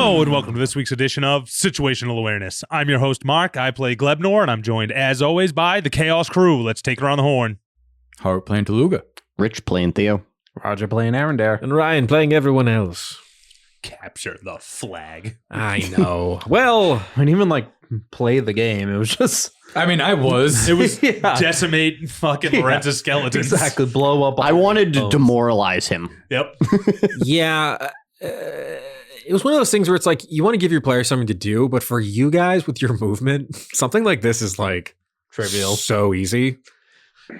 Hello and welcome to this week's edition of Situational Awareness. I'm your host, Mark. I play Glebnor, and I'm joined, as always, by the Chaos Crew. Let's take it around the horn. Hart playing Taluga. Rich playing Theo. Roger playing Arendare. And Ryan playing everyone else. Capture the flag. I know. Well, I didn't even play the game. It was just I mean, I was. It was Yeah. decimate fucking Lorenzo's skeletons. exactly blow up. I wanted to bones. demoralize him. Yep. yeah. It was one of those things where it's like you want to give your players something to do, but for you guys with your movement, something like this is like Trivial. so easy.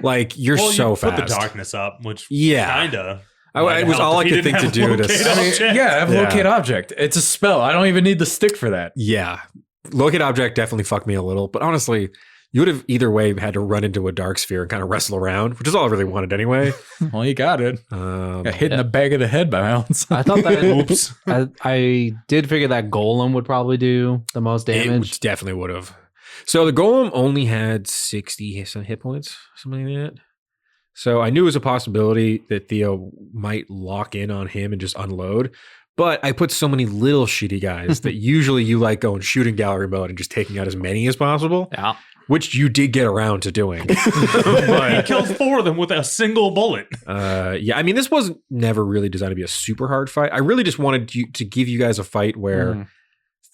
Like you're Well, so you fast. put the darkness up, which Yeah. kinda. It was all I could think to do to. I mean, I have locate object. It's a spell. I don't even need the stick for that. Yeah. Locate object definitely fucked me a little, but honestly, you would have either way had to run into a dark sphere and kind of wrestle around, which is all I really wanted anyway. Well, you got it. Got hit in the back of the head by my own son. I thought that. Oops. I did figure that Golem would probably do the most damage. It definitely would have. So the golem only had 60 hit points, something like that. So I knew it was a possibility that Theo might lock in on him and just unload. But I put so many little shitty guys that usually you like going shooting gallery mode and just taking out as many as possible, Yeah. which you did get around to doing. He killed 4 of them with a single bullet. Yeah, I mean, this was never really designed to be a super hard fight. I really just wanted to give you guys a fight where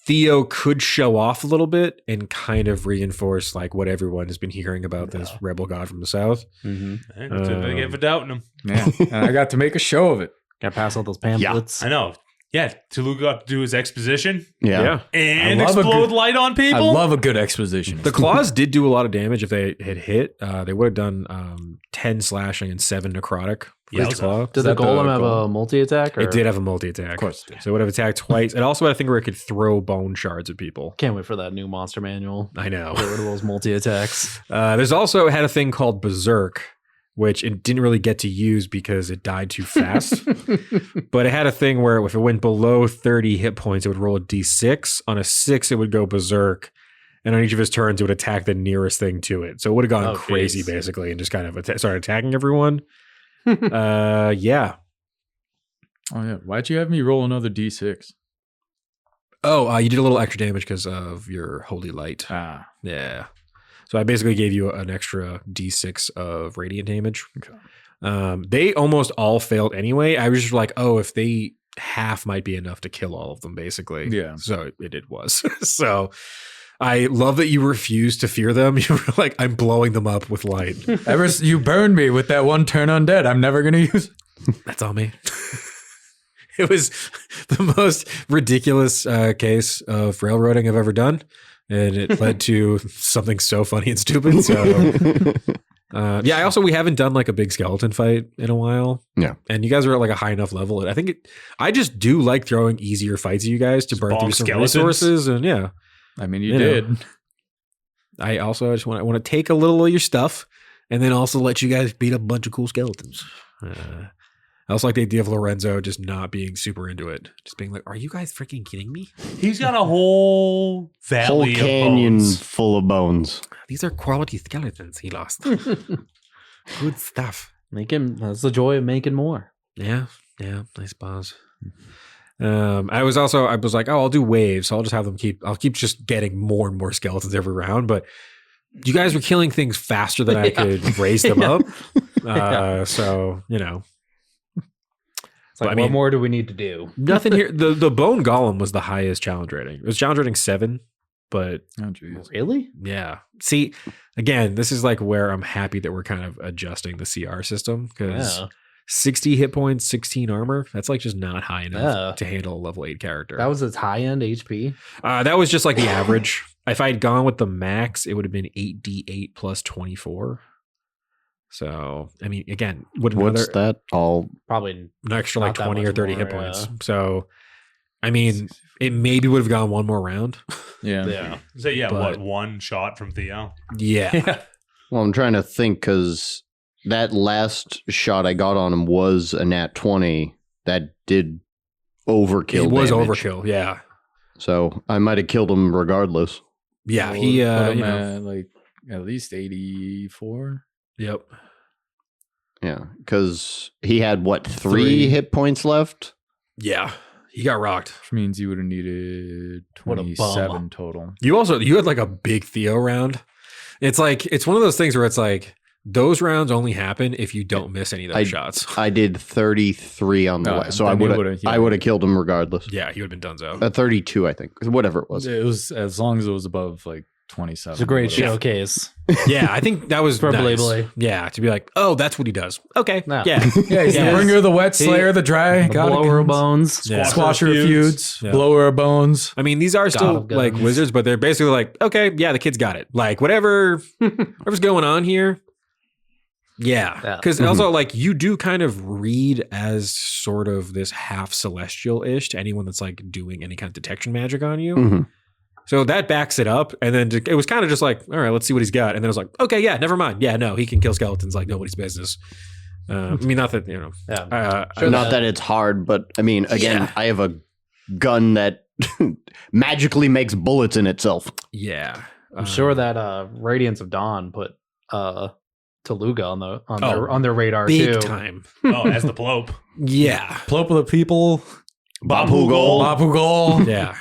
Theo could show off a little bit and kind of reinforce like what everyone has been hearing about this rebel god from the south. Mm-hmm. That's what they get for doubting him. Yeah, and I got to make a show of it. Got to pass out those pamphlets. I know. Yeah, Tulu got to do his exposition Yeah. and I love a explode good- light on I people. love a good exposition. The claws did do a lot of damage if they had hit. They would have done 10 slashing and 7 necrotic. Yeah, with the claw. Did the Golem have a multi-attack? It did have a multi-attack. Of course it did. So it would have attacked twice. It also had a thing where it could throw bone shards at people. Can't wait for that new monster manual. I know. Get rid of those multi-attacks. There's also had a thing called Berserk, which it didn't really get to use because it died too fast. But it had a thing where if it went below 30 hit points, it would roll a d6. On a 6, it would go Berserk. And on each of his turns, it would attack the nearest thing to it. So it would have gone crazy, geez. basically, and just kind of started attacking everyone. Yeah. Oh yeah. Why'd you have me roll another D6? Oh, you did a little extra damage because of your holy light. Ah. Yeah. So I basically gave you an extra d6 of radiant damage. Okay. They almost all failed anyway. I was just like, oh, if they half might be enough to kill all of them, basically. Yeah. So it was. So I love that you refused to fear them. You were like, I'm blowing them up with light. You burned me with that one turn undead. I'm never gonna use it. That's on me. It was the most ridiculous case of railroading I've ever done. And it led to something so funny and stupid. So, yeah, we haven't done like a big skeleton fight in a while. Yeah. And you guys are at like a high enough level. I think I just do like throwing easier fights at you guys to burn bonk through some skeletons. resources. And yeah, I mean, you You know. did. I just want to take a little of your stuff and then also let you guys beat up a bunch of cool skeletons. I also like the idea of Lorenzo just not being super into it. Just being like, are you guys freaking kidding me? He's got a whole valley Whole of canyon bones. full of bones. These are quality skeletons he lost. Good stuff. That's the joy of making more. Yeah, I suppose. I was like, oh, I'll do waves. So I'll just have them I'll keep just getting more and more skeletons every round. But you guys were killing things faster than I could raise them up. So, It's like, I mean- what more do we need to do? nothing here. The bone golem was the highest challenge rating. It was challenge rating 7, but Oh jeez. Really? yeah. See, again, this is like where I'm happy that we're kind of adjusting the CR system because Yeah. 60 hit points, 16 armor, that's like just not high enough Yeah. to handle a level 8 character. That was its high-end HP. That was just like the average. If I had gone with the max, it would have been 8d8 plus 24. So, I mean, again, would What's that? All Probably an extra like Not that 20 or much 30 more, hit points. yeah. So, I mean, it maybe would have gone one more round. Yeah. yeah. So yeah, But- one shot from Theo? Yeah. well, I'm trying to think because that last shot I got on him was a nat 20 that did overkill. It was damage. overkill. Yeah. So I might have killed him regardless. Yeah. We'll He, put him at like at least 84. yep. Yeah, because he had what, three Three. hit points left? Yeah. He got rocked. Which means you would have needed What a bum. 27 total. You had like a big Theo round. It's like, it's one of those things where it's like, those rounds only happen if you don't miss any of those shots. I did 33 on the No, way, so then I would have killed him regardless. Yeah, he would have been donezo. 32, I think, whatever it was. It was as long as it was above like 27. It's a great whatever. showcase. Yeah, I think that was For nice. Blay. Yeah, to be like, oh, that's what he does. Okay, No. yeah. Yeah, he's Yeah. the bringer of the wet, slayer of the dry, The god of blower of guns, bones. Yeah. squasher of feuds, Yeah. blower of bones. I mean, these are still of like guns. wizards, but they're basically like, okay, yeah, the kid's got it. Like whatever's going on here. Yeah. Yeah. Because also like you do kind of read as sort of this half celestial-ish to anyone that's like doing any kind of detection magic on you. Mhm. So that backs it up. And then it was kind of just like, all right, let's see what he's got. And then it was like, okay, yeah, never mind. Yeah, no, he can kill skeletons like nobody's business. I mean, not that, Yeah. Not that it's hard, but I mean, again, Yeah. I have a gun that magically makes bullets in itself. yeah. I'm sure that Radiance of Dawn put Teluga on their radar big too. time. Oh, as the Plope. Yeah. Plope of the people, Babu Gol. Babu Gol, Yeah.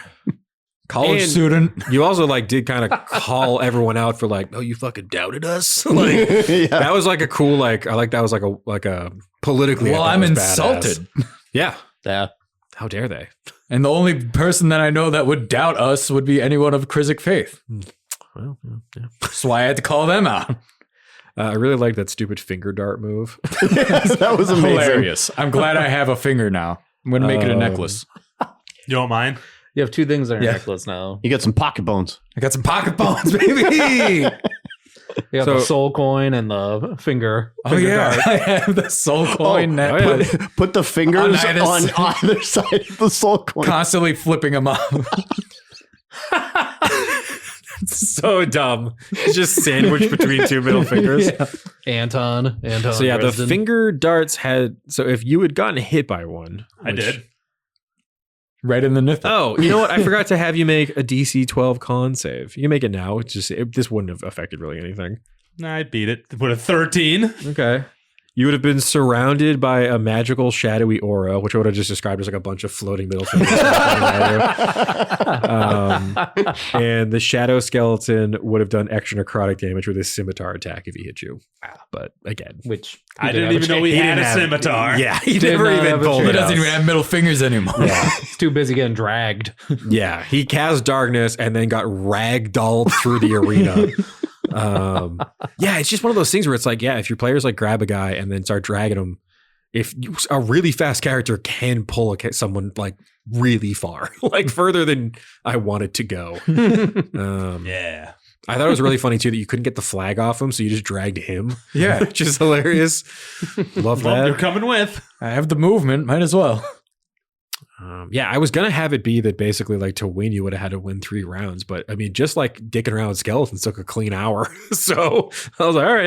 college And- student. You also like did kind of call everyone out for like, oh, you fucking doubted us. Like Yeah. that was like a cool like I like that was like a politically. I Well, thought I'm was insulted. badass. Yeah. Yeah. How dare they? And the only person that I know that would doubt us would be anyone of Krizik faith. Well, yeah. That's why I had to call them out. I really like that stupid finger dart move. That was amazing. Hilarious. I'm glad I have a finger now. I'm going to make it a necklace. You don't mind? You have two things on your Yeah. necklace now. You got some pocket bones. I got some pocket bones, baby. You have So- the soul coin and the finger. Oh, finger yeah. dart. I have the soul coin net. oh, yeah. Put the fingers On on either either side of the soul coin. Constantly flipping them up. So dumb. It's just sandwiched between two middle fingers. Yeah. Anton. So yeah, the Dresden. finger darts had. So if you had gotten hit by one, I did. Right in the nipple. Oh, you know what? I forgot to have you make a DC 12 con save. You can make it now. It's just this wouldn't have affected really anything. Nah, I beat it with a 13. Okay. You would have been surrounded by a magical shadowy aura, which I would have just described as like a bunch of floating middle fingers. And the shadow skeleton would have done extra necrotic damage with his scimitar attack if he hit you. But again, Which I didn't even know he had a scimitar. Yeah, he Did never not even have a pulled He it doesn't out. even have middle fingers anymore. He's too busy getting dragged. Yeah, he cast darkness and then got ragdolled through the arena. Yeah, it's just one of those things where it's like, yeah, if your players like grab a guy and then start dragging him, if you, a really fast character can pull someone like really far, like further than I wanted to go. Yeah. I thought it was really funny too that you couldn't get the flag off him, so you just dragged him. Yeah. Which is hilarious. Love Well, you're that. coming with. I have the movement. Might as well. Yeah, I was gonna have it be that basically like to win you would have had to win 3 rounds, but I mean just like dicking around with skeletons took a clean hour. So I was like, all right,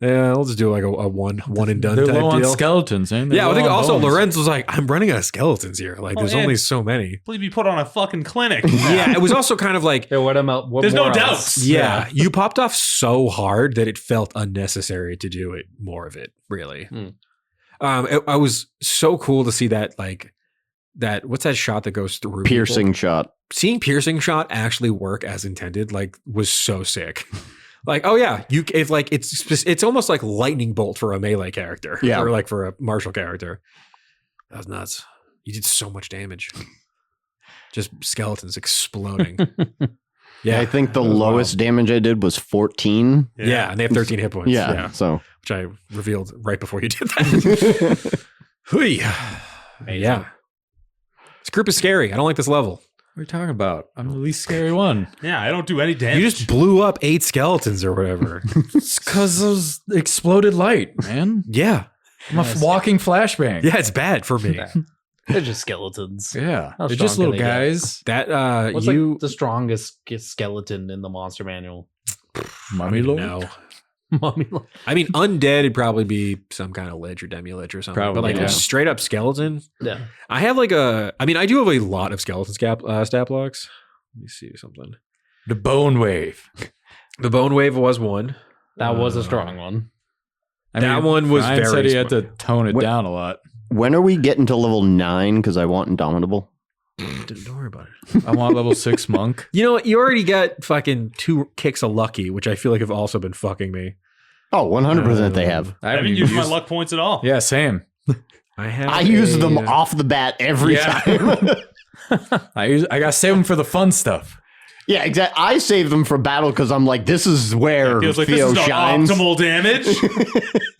yeah, we'll just do like a one and done They're type low on deal. skeletons, ain't they? Yeah, I Low think on also bones. Lorenz was like, I'm running out of skeletons here. Like, Oh, there's yeah. only so many. Please be put on a fucking clinic. Yeah, it was also kind of like, Yeah, what There's no more else? doubts. yeah, you popped off so hard that it felt unnecessary to do it more of it. Really, I was so cool to see that like. That what's that shot that goes through Piercing people? shot. Seeing piercing shot actually work as intended like was so sick. Like, oh yeah, it's almost like lightning bolt for a melee character, Yeah. or like for a martial character. That was nuts. You did so much damage. Just skeletons exploding. Yeah, I think the that was lowest damage I did was 14. Yeah, and they have 13 hit points. Yeah, so Which I revealed right before you did that. Hui. Yeah. This group is scary. I don't like this level. What are you talking about? I'm the least scary one. Yeah, I don't do any damage. You just blew up 8 skeletons or whatever. It's because of exploded light, man. Yeah. I'm a walking flashbang. Yeah, it's bad for me. They're just skeletons. Yeah. How They're just strong little can they get? guys. That What's you like the strongest skeleton in the monster manual? Mummy lord? no. Mummy. I mean, undead would probably be some kind of lich or demi-lich or something. Probably, but like yeah. a straight up skeleton. Yeah. I have like I do have a lot of skeleton stat blocks. Let me see something. The bone wave. The bone wave was one. That was a strong one. That one was Ryan very said he had smart. to tone it down a lot. when are we getting to level 9? Because I want Indomitable. Don't worry about it. I want level 6 monk. You know what? You already got fucking 2 kicks of lucky, which I feel like have also been fucking me. Oh, 100% they have. I haven't used my luck points at all. Yeah, same. I use them off the bat every time. I gotta save them for the fun stuff. Yeah, exactly. I save them for battle because I'm like, this is where It feels like Theo this is shines. optimal damage.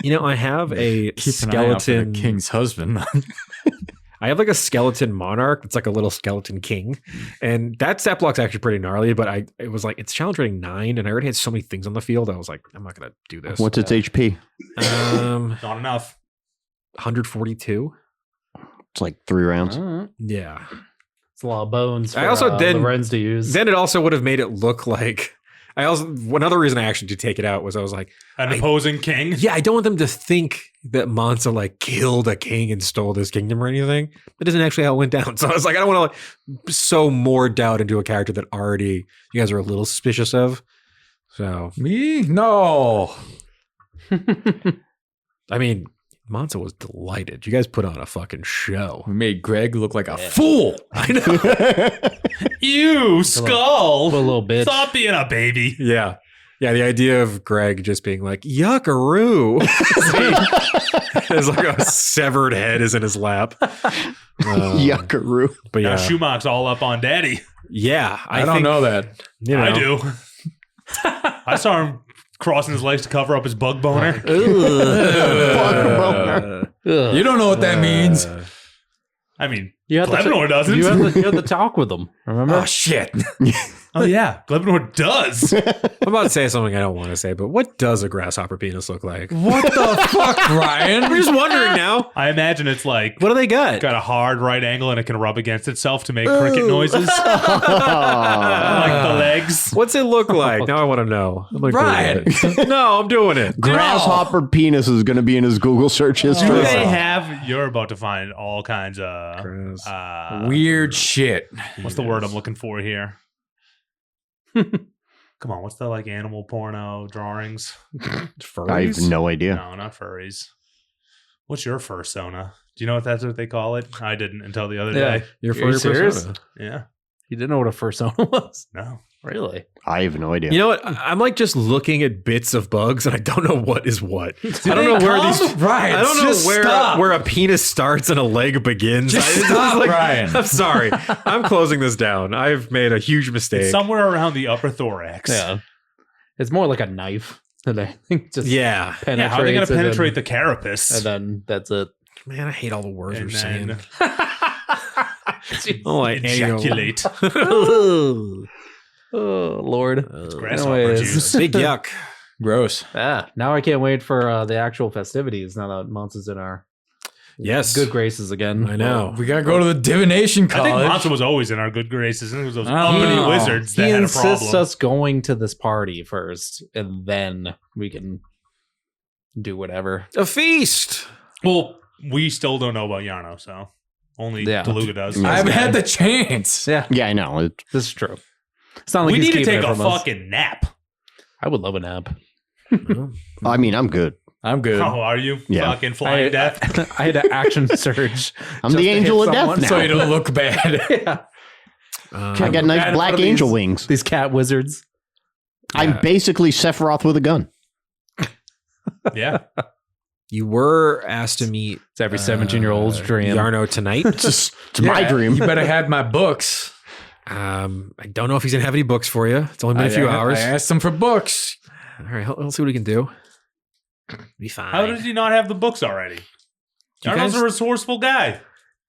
You know, I have a Keep an eye out for the skeleton king's husband. I have like a skeleton monarch. It's like a little skeleton king, and that stat block's actually pretty gnarly. But it was like it's challenge rating 9, and I already had so many things on the field. I was like, I'm not gonna do this. What's its HP? Not enough. 142. It's like 3 rounds. Yeah. It's a lot of bones. For, I also then Lorenz to use. Then it also would have made it look like. Another reason I actually did take it out was I was like, An opposing king. yeah, I don't want them to think that Mansa like killed a king and stole this kingdom or anything. That isn't actually how it went down. So I was like, I don't want to like sow more doubt into a character that already you guys are a little suspicious of. So Me? No. I mean, Mansa was delighted. You guys put on a fucking show. We made Greg look like a fool. I know. You skull. a little bitch. Stop being a baby. Yeah. Yeah, the idea of Greg just being like, yuckaroo. It's like a severed head is in his lap. Yuckaroo. But Now yeah. Schumach's all up on daddy. Yeah. I don't think, know that. You know. I do. I saw him crossing his legs to cover up his bug boner. You don't know what that means. I mean, You had Glebnor doesn't. You had the talk with them. Remember? Oh, shit. Oh yeah, Glebnor does. I'm about to say something I don't want to say, but what does a grasshopper penis look like? What the fuck, Ryan? I'm just wondering now. I imagine it's like What do they got? got a hard right angle and it can rub against itself to make cricket noises, like the legs. What's it look like? Now I want to know. I'm gonna Ryan. Google it. No, I'm doing it. Grasshopper penis is going to be in his Google search Do history. they have? You're about to find all kinds of Weird shit. What's the word I'm looking for here? Come on, what's the like animal porno drawings? I have no idea. No, not furries. What's your fursona? Do you know if that's what they call it? I didn't until the other day. You're Are you serious? persona. Yeah. You didn't know what a fursona was? No. Really? I have no idea. You know what? I'm like just looking at bits of bugs, and I don't know what is what. I don't know where these. Ryan, I don't just know stop. where a penis starts and a leg begins. Just I- stop, Ryan. I'm sorry. I'm closing this down. I've made a huge mistake. It's somewhere around the upper thorax. Yeah. It's more like a knife that I think just yeah, Yeah, how are they going penetrates to and penetrate then- the carapace? And then that's it. man, I hate all the words And we're saying. then Oh, I ejaculate. Oh, Lord. Grasshopper Anyways. juice. Big yuck. Gross. Now I can't wait for the actual festivities now that Monza's in our Yes, good graces again. I know. We gotta go to the divination I think college. Mansa was always in our good graces. And it was those I don't uppity know. wizards that He had a insists problem. us going to this party first, and then we can do whatever. A feast. Well, we still don't know about Yarno, so only Yeah. DeLuca does. Yeah. I haven't had the chance. Yeah, Yeah, I know. this is true. It's not like We he's need to keeping take it a from us. fucking nap. I would love a nap. I mean, I'm good. I'm good. How are you? Yeah. Fucking flying death. I had an action surge. I'm just the to hit angel of death someone. now. So you don't look bad. Yeah. I got bad nice in black front of angel these- wings. These cat wizards. I'm basically Sephiroth with a gun. Yeah. You were asked to meet It's every 17-year-old's dream. Yarno tonight. It's my dream. You better have my books. I don't know if he's gonna have any books for you. It's only been a few hours. I asked him for books. All right, let's see what he can do. Be fine. How does he not have the books already? You Yarno's guys- a resourceeful guy.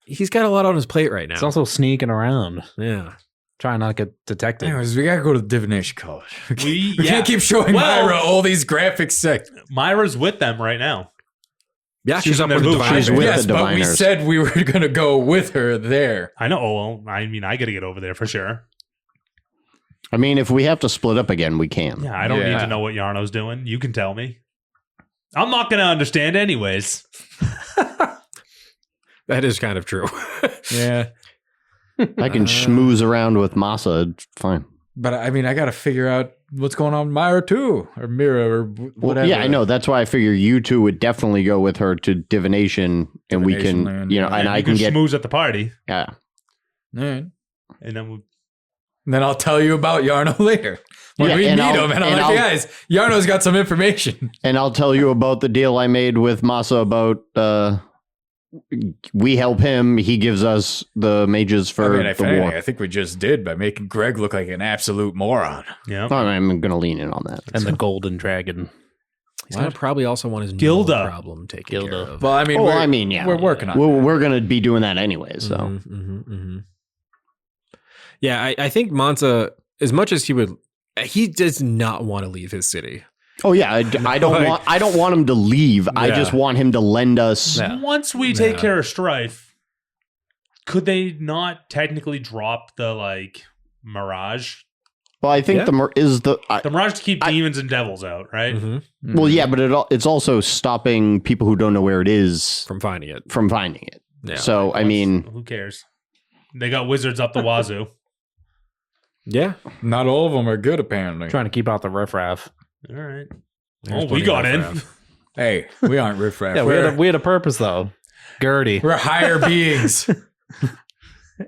He's got a lot on his plate right now. It's also sneaking around, yeah. trying not to get detected. Anyways, we gotta go to the divination college. We We can't keep showing Well- Myra all these graphic sick. Myra's with them right now. Yeah, She's she's up in with their the booth. diviners. She's with Yes, the but we diviners. said we were gonna go with her there. I know. Oh, well, I mean, I got to get over there for sure. I mean, if we have to split up again, we can. Yeah, I don't need Yeah. to know what Yarno's doing. You can tell me. I'm not going to understand anyways. That is kind of true. Yeah. I can schmooze around with Masa. It's fine. But I mean, I got to figure out what's going on with Myra too, or Mira, or Well, whatever. yeah, I know. That's why I figure you two would definitely go with her to divination, and we Divination can, land, you know, yeah. and I you can get, schmooze at the party. yeah. All right. And then Then I'll tell you about Yarno later. When we meet him, and I'm like, hey guys, Yarno's got some information. And I'll tell you about the deal I made with Masa about we help him, he gives us the mages for the war. I think we just did by making Greg look like an absolute moron. yeah. I'm going to lean in on that. And the golden dragon. He's going to probably also want his Gilda gnome problem taken care of. Well, I mean, yeah. we're working on We're going to be doing that anyway, so. Mm-hmm. Yeah, I think Mansa, as much as he does not want to leave his city. Oh yeah, I don't want him to leave. I Yeah. just want him to lend us. Yeah. Once we take care of Strife, could they not technically drop the Mirage? Well, I think Yeah. The Mirage to keep demons and devils out, right? Mm-hmm. Well, yeah, but it's also stopping people who don't know where it is From finding it. from finding it. Yeah. So I mean, Who cares? They got wizards up the wazoo. Yeah. Not all of them are good, apparently. Trying to keep out the riffraff. All right. There's We plenty got of in. riffraff. Hey, we aren't riffraff. Yeah, we had a purpose though. Gertie. We're higher beings.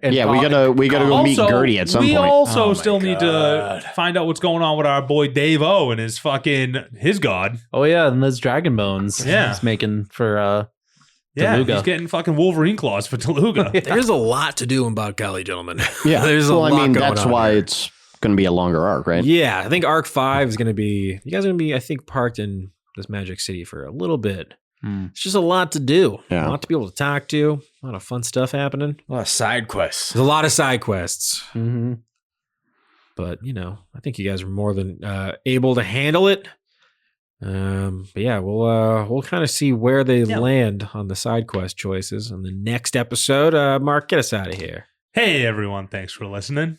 yeah, we gotta go meet Gertie at some we point. also Oh my still need to God. find out what's going on with our boy Dave O and his god. Oh yeah, and those dragon bones. Yeah. He's making for Yeah, Teluga. he's getting fucking Wolverine claws for Teluga. There's a lot to do in Bot Golly, gentlemen. Yeah, There's a well, lot I mean, going that's on why here. it's going to be a longer arc, right? Yeah, I think Arc 5 is going to be... You guys are going to be, I think, parked in this Magic City for a little bit. It's just a lot to do. Yeah. A lot to be able to talk to. A lot of fun stuff happening. A lot of side quests. There's a lot of side quests. Mm-hmm. But, I think you guys are more than able to handle it. But yeah, we'll kind of see where they land on the side quest choices in the next episode. Mark, get us out of here. Hey everyone, thanks for listening.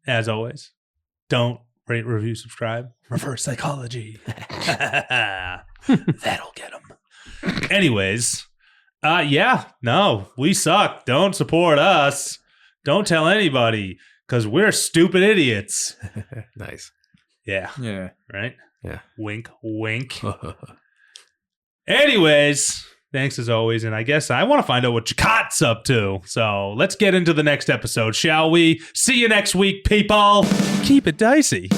As always, don't rate, review, subscribe. Reverse psychology. That'll get them. Anyways, we suck. Don't support us. Don't tell anybody because we're stupid idiots. Nice. Yeah, Yeah. right? Yeah. Wink, wink. Anyways, thanks as always. And I guess I want to find out what Chakot's up to. So let's get into the next episode, shall we? See you next week, people. Keep it dicey.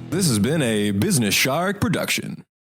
This has been a Business Shark production.